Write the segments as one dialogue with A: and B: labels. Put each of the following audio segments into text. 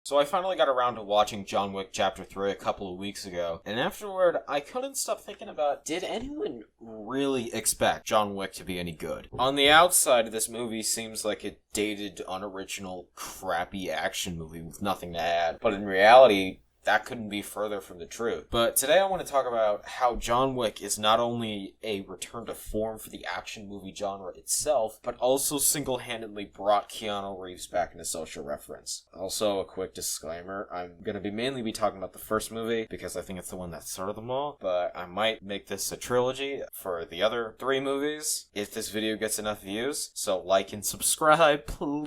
A: So I finally got around to watching John Wick Chapter 3 a couple of weeks ago, and afterward I couldn't stop thinking about, did anyone really expect John Wick to be any good? On the outside, this movie seems like a dated, unoriginal, crappy action movie with nothing to add, but in reality, that couldn't be further from the truth. But today I want to talk about how John Wick is not only a return to form for the action movie genre itself, but also single-handedly brought Keanu Reeves back into social reference. Also, a quick disclaimer, I'm going to mainly be talking about the first movie, because I think it's the one that started them all, but I might make this a trilogy for the other 3 movies, if this video gets enough views. So like and subscribe, please.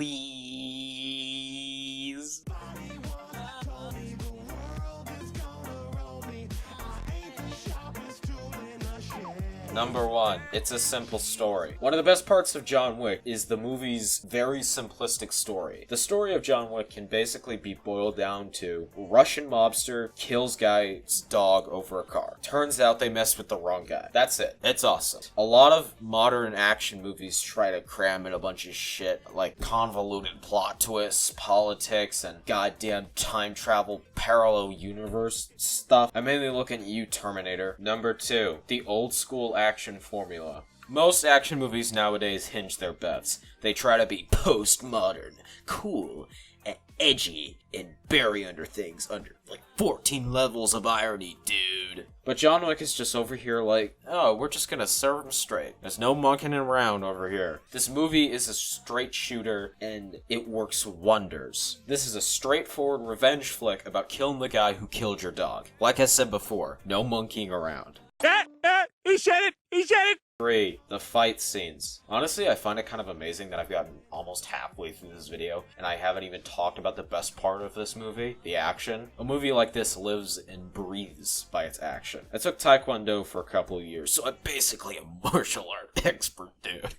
A: Number 1, it's a simple story. One of the best parts of John Wick is the movie's very simplistic story. The story of John Wick can basically be boiled down to Russian mobster kills guy's dog over a car. Turns out they messed with the wrong guy. That's it. It's awesome. A lot of modern action movies try to cram in a bunch of shit like convoluted plot twists, politics, and goddamn time travel parallel universe stuff. I'm mainly looking at you, Terminator. Number 2, the old school action formula. Most action movies nowadays hinge their bets. They try to be postmodern, cool, and edgy, and bury under things under like 14 levels of irony, dude. But John Wick is just over here like, oh, we're just gonna serve him straight. There's no monkeying around over here. This movie is a straight shooter, and it works wonders. This is a straightforward revenge flick about killing the guy who killed your dog. Like I said before, no monkeying around.
B: He said it! He said it!
A: 3, the fight scenes. Honestly, I find it kind of amazing that I've gotten almost halfway through this video, and I haven't even talked about the best part of this movie, the action. A movie like this lives and breathes by its action. I took Taekwondo for a couple of years, so I'm basically a martial art expert, dude.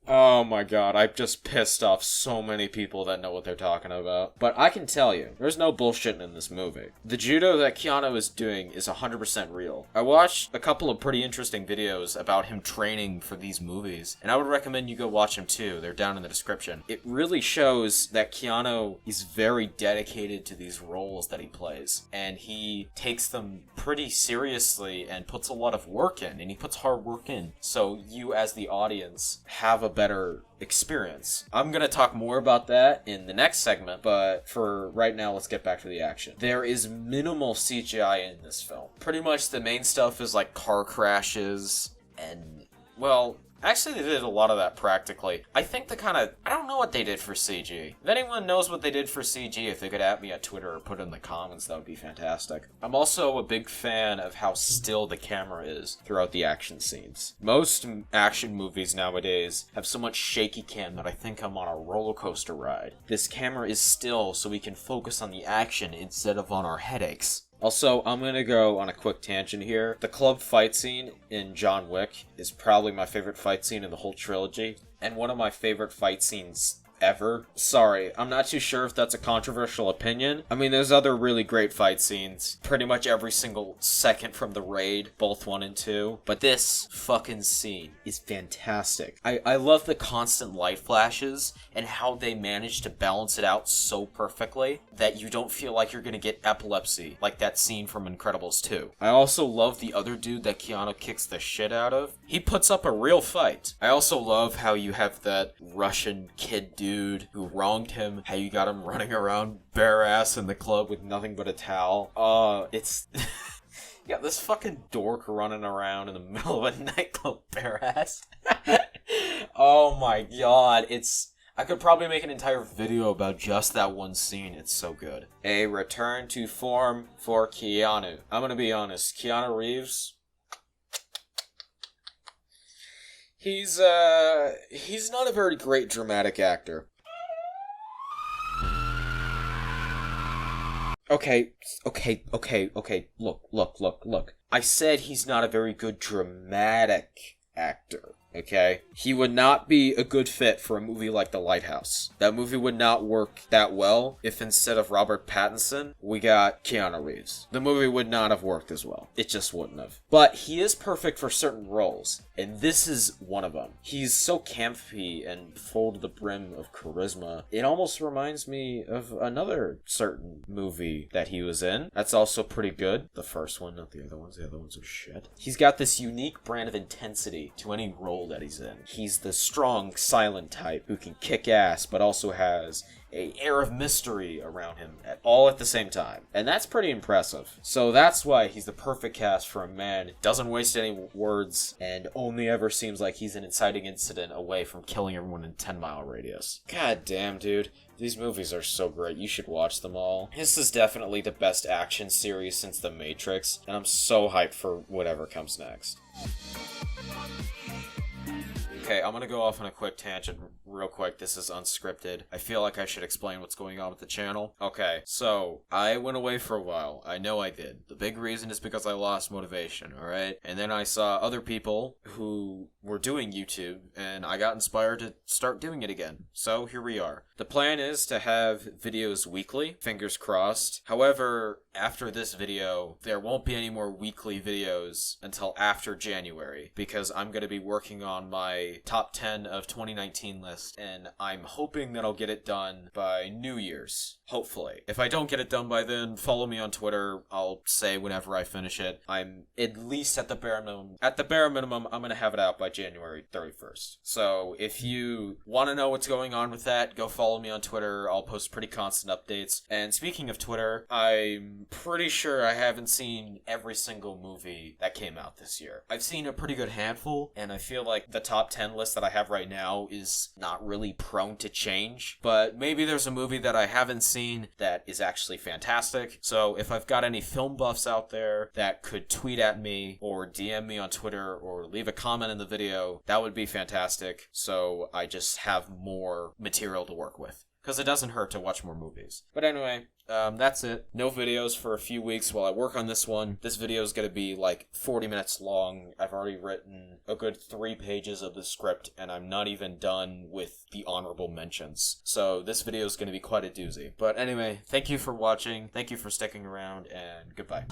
A: Oh my god, I've just pissed off so many people that know what they're talking about. But I can tell you, there's no bullshitting in this movie. The judo that Keanu is doing is 100% real. I watched a couple of pretty interesting videos about him training for these movies, and I would recommend you go watch them too. They're down in the description. It really shows that Keanu is very dedicated to these roles that he plays, and he takes them pretty seriously and puts a lot of work in, and he puts hard work in, so you as the audience have a better experience. I'm gonna talk more about that in the next segment, but for right now, let's get back to the action. There is minimal CGI in this film. Pretty much the main stuff is like car crashes and, well, actually, they did a lot of that practically. I think I don't know what they did for CG. If anyone knows what they did for CG, if they could at me on Twitter or put it in the comments, that would be fantastic. I'm also a big fan of how still the camera is throughout the action scenes. Most action movies nowadays have so much shaky cam that I think I'm on a roller coaster ride. This camera is still so we can focus on the action instead of on our headaches. Also, I'm gonna go on a quick tangent here. The club fight scene in John Wick is probably my favorite fight scene in the whole trilogy, and one of my favorite fight scenes ever. Sorry, I'm not too sure if that's a controversial opinion. I mean, there's other really great fight scenes, pretty much every single second from the raid, both 1 and 2, but this fucking scene is fantastic. I love the constant light flashes and how they manage to balance it out so perfectly that you don't feel like you're gonna get epilepsy, like that scene from Incredibles 2. I also love the other dude that Keanu kicks the shit out of. He puts up a real fight. I also love how you have that Russian kid dude who wronged him, how you got him running around bare ass in the club with nothing but a towel. It's... Yeah, this fucking dork running around in the middle of a nightclub bare ass. Oh my god, I could probably make an entire video about just that one scene. It's so good. A return to form for Keanu. I'm gonna be honest, Keanu Reeves... He's not a very great dramatic actor. Okay, look. I said he's not a very good dramatic actor. okay? He would not be a good fit for a movie like The Lighthouse. That movie would not work that well if instead of Robert Pattinson, we got Keanu Reeves. The movie would not have worked as well. It just wouldn't have. But he is perfect for certain roles, and this is one of them. He's so campy and full to the brim of charisma. It almost reminds me of another certain movie that he was in. That's also pretty good. The first one, not the other ones. The other ones are shit. He's got this unique brand of intensity to any role that he's in. He's the strong, silent type who can kick ass, but also has an air of mystery around him all at the same time. And that's pretty impressive. So that's why he's the perfect cast for a man who doesn't waste any words and only ever seems like he's an inciting incident away from killing everyone in a 10-mile radius. God damn, dude. These movies are so great. You should watch them all. This is definitely the best action series since The Matrix, and I'm so hyped for whatever comes next. Okay, I'm gonna go off on a quick tangent real quick. This is unscripted. I feel like I should explain what's going on with the channel. Okay, so I went away for a while. I know I did. The big reason is because I lost motivation, alright? And then I saw other people who were doing YouTube, and I got inspired to start doing it again. So here we are. The plan is to have videos weekly, fingers crossed. However, after this video, there won't be any more weekly videos until after January, because I'm going to be working on my top 10 of 2019 list, and I'm hoping that I'll get it done by New Year's. Hopefully. If I don't get it done by then, follow me on Twitter. I'll say whenever I finish it. I'm at least at the bare minimum. At the bare minimum, I'm going to have it out by January 31st. So if you want to know what's going on with that, go follow me on Twitter. I'll post pretty constant updates. And speaking of Twitter, I'm pretty sure I haven't seen every single movie that came out this year. I've seen a pretty good handful, and I feel like the top 10 list that I have right now is not really prone to change. But maybe there's a movie that I haven't seen that is actually fantastic. So if I've got any film buffs out there that could tweet at me or DM me on Twitter or leave a comment in the video, that would be fantastic. So I just have more material to work with. Because it doesn't hurt to watch more movies. But anyway, that's it. No videos for a few weeks while I work on this one. This video is going to be like 40 minutes long. I've already written a good 3 pages of the script, and I'm not even done with the honorable mentions. So this video is going to be quite a doozy. But anyway, thank you for watching. Thank you for sticking around, and goodbye.